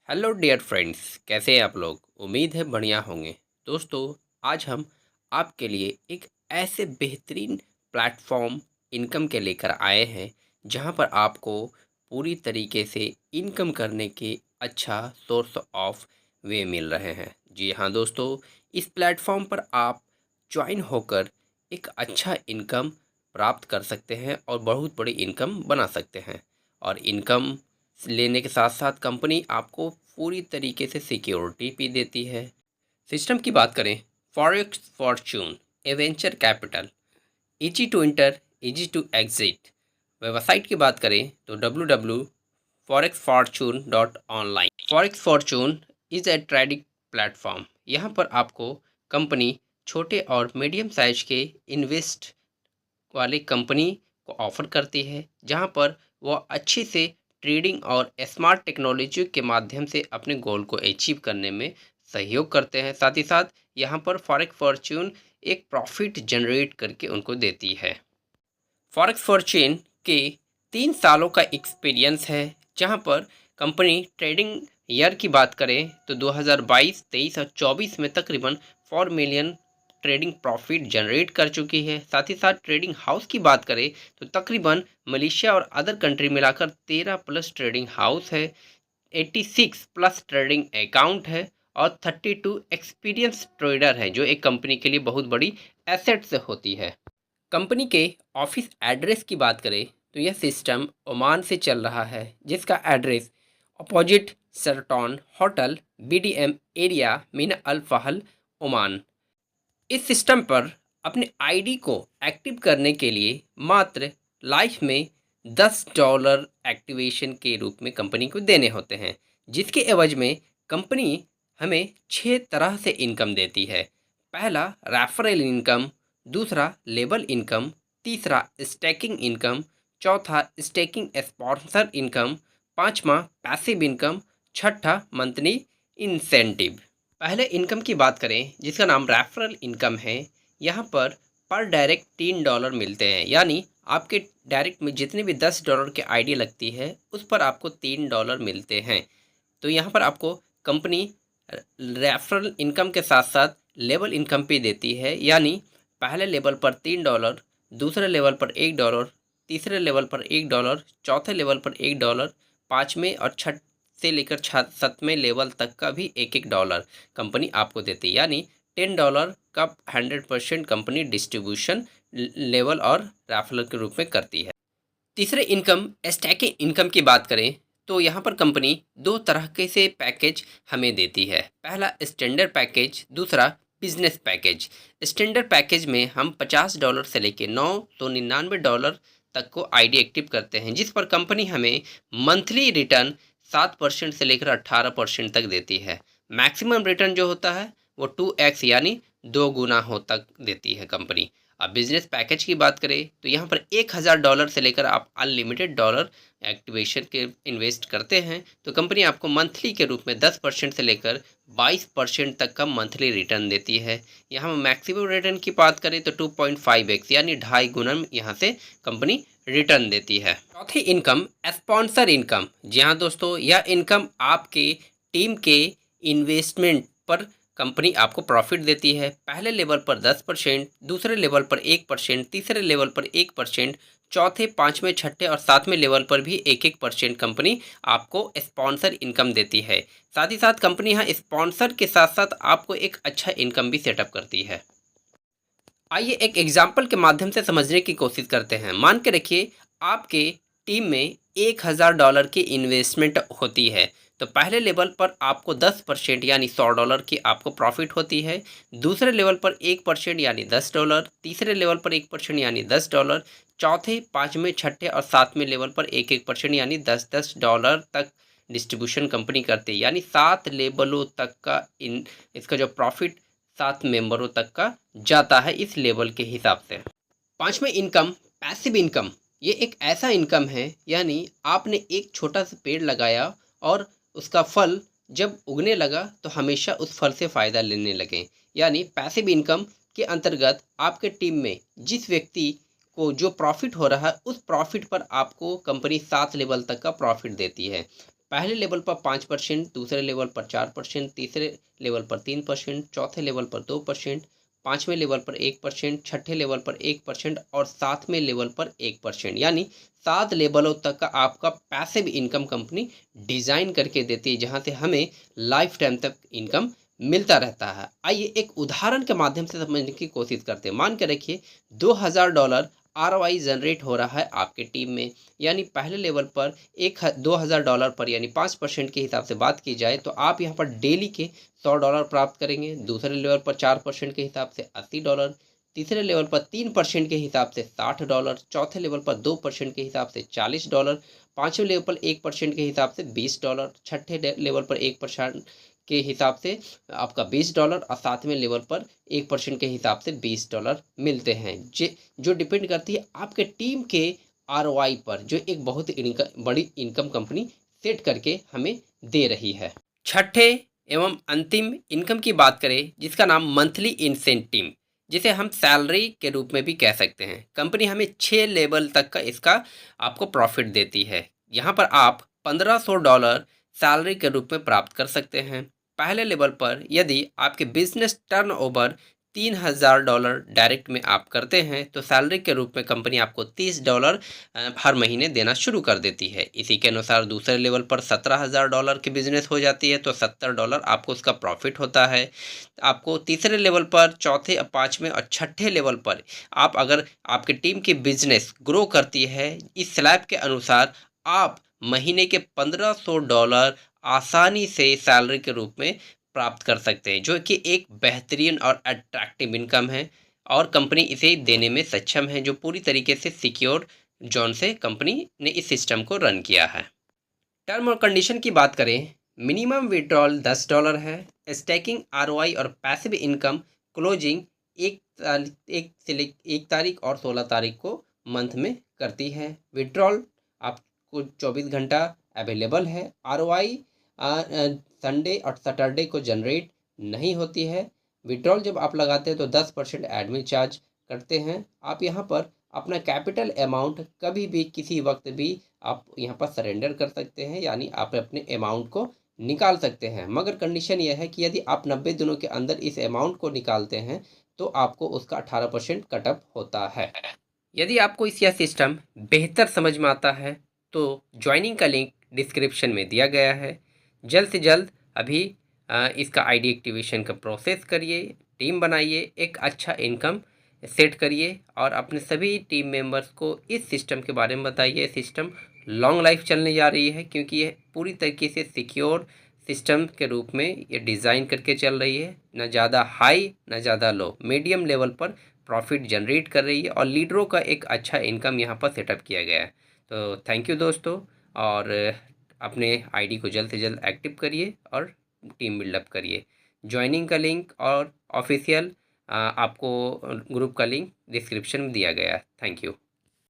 Hello dear friends, कैसे हैं आप लोग। उम्मीद है बढ़िया होंगे। दोस्तों, आज हम आपके लिए एक ऐसे बेहतरीन प्लेटफॉर्म इनकम के लेकर आए हैं जहां पर आपको पूरी तरीके से इनकम करने के अच्छा सोर्स ऑफ वे मिल रहे हैं। जी हाँ दोस्तों, इस प्लेटफॉर्म पर आप ज्वाइन होकर एक अच्छा इनकम प्राप्त कर सकते हैं और बहुत बड़ी इनकम बना सकते हैं। और इनकम लेने के साथ साथ कंपनी आपको पूरी तरीके से सिक्योरिटी भी देती है। सिस्टम की बात करें, forex fortune, adventure capital, easy to enter, easy to exit. Website की बात करें तो www.forexfortune.online। Forex fortune is a trading platform. यहाँ पर आपको कंपनी छोटे और मीडियम साइज के इन्वेस्ट वाली कंपनी को ऑफर करती है, जहां पर वह अच्छी से ट्रेडिंग और स्मार्ट टेक्नोलॉजी के माध्यम से अपने गोल को अचीव करने में सहयोग करते हैं। साथ ही साथ यहां पर फॉरेक्स फॉर्च्यून एक प्रॉफिट जनरेट करके उनको देती है। फॉरेक्स फॉर्च्यून के 3 सालों का एक्सपीरियंस है, जहां पर कंपनी ट्रेडिंग ईयर की बात करें तो 2022, 23 और 24 में तकरीबन 4 मिलियन ट्रेडिंग प्रॉफिट जनरेट कर चुकी है। साथ ही साथ ट्रेडिंग हाउस की बात करें तो तकरीबन मलेशिया और अदर कंट्री मिलाकर 13 प्लस ट्रेडिंग हाउस है, 86 प्लस ट्रेडिंग अकाउंट है और 32 एक्सपीरियंस ट्रेडर है, जो एक कंपनी के लिए बहुत बड़ी एसेट से होती है। कंपनी के ऑफिस एड्रेस की बात करें तो यह सिस्टम ओमान से चल रहा है, जिसका address opposite Sheraton hotel, BDM area, Mina Al Fahal, Oman. इस सिस्टम पर अपने आईडी को एक्टिव करने के लिए मात्र लाइफ में $10 एक्टिवेशन के रूप में कंपनी को देने होते हैं, जिसके एवज में कंपनी हमें 6 तरह से इनकम देती है। पहला रेफरल इनकम, दूसरा लेबल इनकम, तीसरा स्टैकिंग इनकम, चौथा स्टैकिंग स्पॉन्सर इनकम, पांचवा पैसिव इनकम, छठा मंथली इंसेंटिव। पहले इनकम की बात करें, जिसका नाम रेफरल इनकम है। यहाँ पर डायरेक्ट $3 मिलते हैं, यानी आपके डायरेक्ट में जितने भी $10 के आईडी लगती है उस पर आपको $3 मिलते हैं। तो यहाँ पर आपको कंपनी रेफरल इनकम के साथ साथ लेवल इनकम भी देती है, यानी पहले लेवल पर $3, दूसरे लेवल पर $1, तीसरे लेवल पर $1, चौथे लेवल पर $1, पाँचवें और छठ से लेकर 7वें लेवल तक का भी $1 कंपनी आपको देती है, यानी $10 का 100% कंपनी डिस्ट्रीब्यूशन लेवल और रेफरल के रूप में करती है। तीसरे इनकम स्टैकिंग इनकम की बात करें तो यहाँ पर कंपनी 2 तरह के से पैकेज हमें देती है। पहला स्टैंडर्ड पैकेज, दूसरा बिजनेस पैकेज। स्टैंडर्ड पैकेज में हम $50 से लेकर $999 तक को आईडी एक्टिव करते हैं, जिस पर कंपनी हमें मंथली रिटर्न 7% से लेकर 18% तक देती है। मैक्सिमम रिटर्न जो होता है वो 2x यानी 2 गुना हो तक देती है कंपनी। अब बिजनेस पैकेज की बात करें तो यहाँ पर $1000 से लेकर आप अनलिमिटेड डॉलर एक्टिवेशन के इन्वेस्ट करते हैं तो कंपनी आपको मंथली के रूप में 10% से लेकर 22% तक का मंथली रिटर्न देती है। यहाँ मैक्सिमम रिटर्न की बात करें तो 2.5x यानी 2.5 गुना यहाँ से कंपनी रिटर्न देती है। चौथी इनकम स्पॉन्सर इनकम। जी हाँ दोस्तों, यह इनकम आपके टीम के इन्वेस्टमेंट पर कंपनी आपको प्रॉफिट देती है। पहले लेवल पर 10%, दूसरे लेवल पर 1%, तीसरे लेवल पर 1%, चौथे, पाँचवें, छठे और सातवें लेवल पर भी 1-1% कंपनी आपको स्पॉन्सर इनकम देती है। साथ ही साथ कंपनी यहाँ स्पॉन्सर के साथ साथ आपको एक अच्छा इनकम भी सेटअप करती है। आइए एक एग्जाम्पल के माध्यम से समझने की कोशिश करते हैं। मान के रखिए आपके टीम में $1000 की इन्वेस्टमेंट होती है, तो पहले लेवल पर आपको 10% यानी $100 की आपको प्रॉफिट होती है। दूसरे लेवल पर 1% यानी $10, तीसरे लेवल पर 1% यानी $10, चौथे, पाँचवें, छठे और सातवें लेवल पर 1-1% यानी $10-10 तक डिस्ट्रीब्यूशन कंपनी करती है, यानी 7 लेवलों तक का इसका जो प्रॉफिट 7 मेंबरों तक का जाता है इस लेवल के हिसाब से। पांचवें इनकम पैसिव इनकम। ये एक ऐसा इनकम है, यानी आपने एक छोटा सा पेड़ लगाया और उसका फल जब उगने लगा तो हमेशा उस फल से फ़ायदा लेने लगे, यानी पैसिव इनकम के अंतर्गत आपके टीम में जिस व्यक्ति को जो प्रॉफिट हो रहा है उस प्रॉफिट पर आपको कंपनी 7 लेवल तक का प्रॉफिट देती है। पहले लेवल पर 5%, दूसरे लेवल पर 4%, तीसरे लेवल पर 3%, चौथे लेवल पर 2%, पाँचवें लेवल पर 1%, छठे लेवल पर 1% और सातवें लेवल पर 1%। यानी 7 लेवलों तक का आपका पैसिव इनकम कंपनी डिज़ाइन करके देती है, जहाँ से हमें लाइफ टाइम तक इनकम मिलता रहता है। आइए एक उदाहरण के माध्यम से समझने की कोशिश करते हैं। मान के रखिए $2000 आरओआई जनरेट हो रहा है आपके टीम में। यानी पहले लेवल पर $2000 पर यानी 5% के हिसाब से बात की जाए तो आप यहाँ पर डेली के $100 प्राप्त करेंगे। दूसरे लेवल पर 4% के हिसाब से $80, तीसरे लेवल पर 3% के हिसाब से $60, चौथे लेवल पर 2% के हिसाब से $40, पाँचवें लेवल पर 1% के हिसाब से $20, छठे लेवल पर 1% के हिसाब से आपका $20 और सातवें लेवल पर 1% के हिसाब से $20 मिलते हैं। जो डिपेंड करती है आपके टीम के आरओआई पर, जो एक बहुत बड़ी इनकम कंपनी सेट करके हमें दे रही है। छठे एवं अंतिम इनकम की बात करें, जिसका नाम मंथली इंसेंटिव, जिसे हम सैलरी के रूप में भी कह सकते हैं। कंपनी हमें 6 लेवल तक का इसका आपको प्रॉफिट देती है। यहाँ पर आप $1500 सैलरी के रूप में प्राप्त कर सकते हैं। पहले लेवल पर यदि आपके बिजनेस टर्नओवर $3000 डायरेक्ट में आप करते हैं तो सैलरी के रूप में कंपनी आपको $30 हर महीने देना शुरू कर देती है। इसी के अनुसार दूसरे लेवल पर $17000 की बिजनेस हो जाती है तो $70 आपको उसका प्रॉफिट होता है। आपको तीसरे लेवल पर, चौथे, पाँचवें और छठे लेवल पर आप अगर आपकी टीम की बिजनेस ग्रो करती है, इस स्लैब के अनुसार आप महीने के $1500 आसानी से सैलरी के रूप में प्राप्त कर सकते हैं, जो कि एक बेहतरीन और अट्रैक्टिव इनकम है और कंपनी इसे देने में सक्षम है, जो पूरी तरीके से सिक्योर जोन से कंपनी ने इस सिस्टम को रन किया है। टर्म और कंडीशन की बात करें, मिनिमम विड्रॉल $10 है। स्टैकिंग आरओआई और पैसिव इनकम क्लोजिंग एक तारीख और 16 तारीख को मंथ में करती है। विड्रॉल आपको 24 घंटा अवेलेबल है। आरओआई संडे और सैटरडे को जनरेट नहीं होती है। विड्रॉल जब आप लगाते हैं तो 10% एडमिन चार्ज करते हैं। आप यहाँ पर अपना कैपिटल अमाउंट कभी भी किसी वक्त भी आप यहाँ पर सरेंडर कर सकते हैं, यानी आप अपने अमाउंट को निकाल सकते हैं। मगर कंडीशन यह है कि यदि आप 90 दिनों के अंदर इस अमाउंट को निकालते हैं तो आपको उसका 18% कटअप होता है। यदि आपको यह सिस्टम बेहतर समझ में आता है तो ज्वाइनिंग का लिंक डिस्क्रिप्शन में दिया गया है। जल्द से जल्द अभी इसका आईडी एक्टिवेशन का प्रोसेस करिए, टीम बनाइए, एक अच्छा इनकम सेट करिए और अपने सभी टीम मेंबर्स को इस सिस्टम के बारे में बताइए। सिस्टम लॉन्ग लाइफ चलने जा रही है क्योंकि यह पूरी तरीके से सिक्योर सिस्टम के रूप में ये डिज़ाइन करके चल रही है। न ज़्यादा हाई न ज़्यादा लो, मीडियम लेवल पर प्रॉफिट जनरेट कर रही है और लीडरों का एक अच्छा इनकम यहाँ पर सेटअप किया गया है। तो थैंक यू दोस्तों, और अपने आईडी को जल्द से जल्द एक्टिव करिए और टीम बिल्डअप करिए। ज्वाइनिंग का लिंक और ऑफिशियल आपको ग्रुप का लिंक डिस्क्रिप्शन में दिया गया है। Thank you.